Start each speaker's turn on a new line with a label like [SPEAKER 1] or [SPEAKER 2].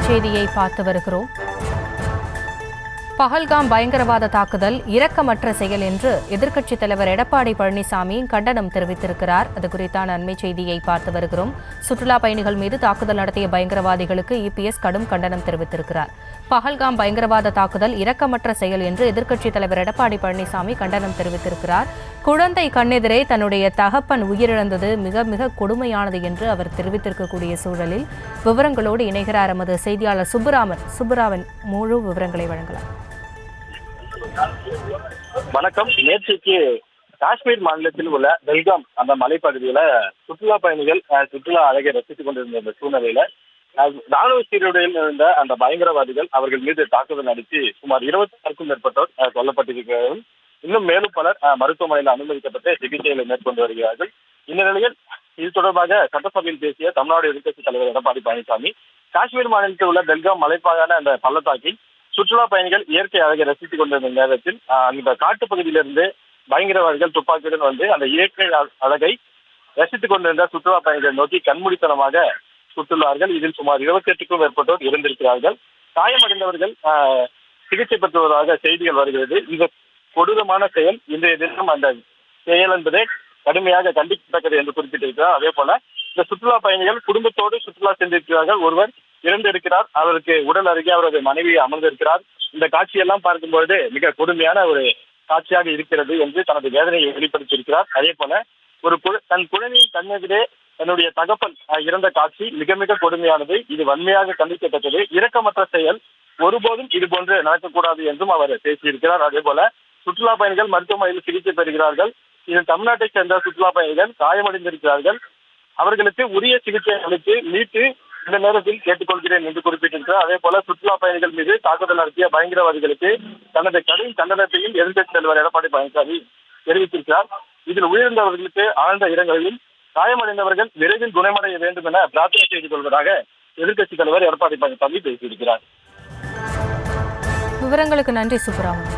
[SPEAKER 1] செய்தியை பார்த்து வருகிறோம். பஹல்காம் பயங்கரவாத தாக்குதல் இரக்கமற்ற செயல் என்று எதிர்க்கட்சித் தலைவர் எடப்பாடி பழனிசாமி கண்டனம் தெரிவித்திருக்கிறார். அது குறித்தான அண்மை செய்தியை பார்த்து வருகிறோம். சுற்றுலா பயணிகள் மீது தாக்குதல் நடத்திய பயங்கரவாதிகளுக்கு இபிஎஸ் கடும் கண்டனம் தெரிவித்திருக்கிறார். பஹல்காம் பயங்கரவாத தாக்குதல் இரக்கமற்ற செயல் என்று எதிர்க்கட்சித் தலைவர் எடப்பாடி பழனிசாமி கண்டனம் தெரிவித்திருக்கிறார். குழந்தை கண்ணெதிரே தன்னுடைய தகப்பன் உயிரிழந்தது மிக மிக கொடுமையானது என்று அவர் தெரிவித்திருக்கக்கூடிய சூழலில் விவரங்களோடு இணைகிறார் எமது செய்தியாளர் சுப்புராமன். முழு விவரங்களை வழங்கலாம்.
[SPEAKER 2] வணக்கம். நேற்றைக்கு காஷ்மீர் மாநிலத்தில் உள்ள பெல்காம் அந்த மலைப்பகுதியில சுற்றுலா பயணிகள் சுற்றுலா அழகை ரசித்துக் கொண்டிருந்த இந்த சூழ்நிலையில ராணுவ சீருடையில் இருந்த அந்த பயங்கரவாதிகள் அவர்கள் மீது தாக்குதல் நடத்தி சுமார் 26க்கும் மேற்பட்டோர் கொல்லப்பட்டிருக்கிறார்கள். இன்னும் மேலும் பலர் மருத்துவமனையில் அனுமதிக்கப்பட்டு சிகிச்சைகளை மேற்கொண்டு வருகிறார்கள். இந்த நிலையில் இது தொடர்பாக சட்டசபையில் பேசிய தமிழ்நாடு எதிர்க்கட்சித் தலைவர் எடப்பாடி பழனிசாமி காஷ்மீர் மாநிலத்தில் உள்ள பெல்காம் மலைப்பாகான அந்த பள்ளத்தாக்கில் சுற்றுலா பயணிகள் இயற்கை அழகை ரசித்துக் கொண்டிருந்த நேரத்தில் அந்த காட்டு பகுதியிலிருந்து பயங்கரவாதிகள் துப்பாக்கியுடன் வந்து அந்த இயற்கை அழகை ரசித்துக் கொண்டிருந்த சுற்றுலா பயணிகள் நோக்கி கண்மூடித்தனமாக சுட்டுள்ளார்கள். இதில் சுமார் 28க்கும் மேற்பட்டோர் இறந்திருக்கிறார்கள். காயமடைந்தவர்கள் சிகிச்சை பெற்று வருவதாக செய்திகள் வருகிறது. இந்த கொடூரமான செயல் இன்றைய தினம் அந்த செயல் என்பதை கடுமையாக கண்டிக்கத்தக்கது என்று குறிப்பிட்டிருக்கிறார். அதே போல இந்த சுற்றுலா பயணிகள் குடும்பத்தோடு சுற்றுலா சென்றிருக்கிறார்கள். ஒருவர் இறந்திருக்கிறார். அவருக்கு உடல் அருகே அவரது மனைவி அமர்ந்திருக்கிறார். இந்த காட்சியெல்லாம் பார்க்கும்பொழுது மிக கொடுமையான ஒரு காட்சியாக இருக்கிறது என்று தனது வேதனையை வெளிப்படுத்தியிருக்கிறார். அதே போல தன் குழந்தையின் கண்ணெதிரே தன்னுடைய தகப்பன் இறந்த காட்சி மிக மிக கொடுமையானது. இது வன்மையாக கண்டிக்கத்தக்கது. இரக்கமற்ற செயல். ஒருபோதும் இது போன்று நடக்கக்கூடாது என்றும் அவர் பேசியிருக்கிறார். அதே போல சுற்றுலா பயணிகள் மருத்துவமனையில் சிகிச்சை பெறுகிறார்கள். இதில் தமிழ்நாட்டை சேர்ந்த சுற்றுலா பயணிகள் காயமடைந்திருக்கிறார்கள். அவர்களுக்கு உரிய சிகிச்சை அளித்து மீட்டு இந்த நேரத்தில் கேட்டுக்கொள்கிறேன் என்று குறிப்பிட்டிருக்கிறார். அதே போல சுற்றுலா பயணிகள் மீது தாக்குதல் நடத்திய பயங்கரவாதிகளுக்கு தனது கடும் கண்டனத்தையும் எதிர்க்கட்சித் தலைவர் எடப்பாடி பழனிசாமி தெரிவித்திருக்கிறார். இதில் உயிரிழந்தவர்களுக்கு ஆழ்ந்த இரங்கலையும் காயமடைந்தவர்கள் விரைவில் குணமடைய வேண்டும் என பிரார்த்தனை செய்து கொள்வதாக எதிர்க்கட்சித் தலைவர் எடப்பாடி பழனிசாமி பேசியிருக்கிறார்.
[SPEAKER 1] விவரங்களுக்கு நன்றி சுப்புராமன்.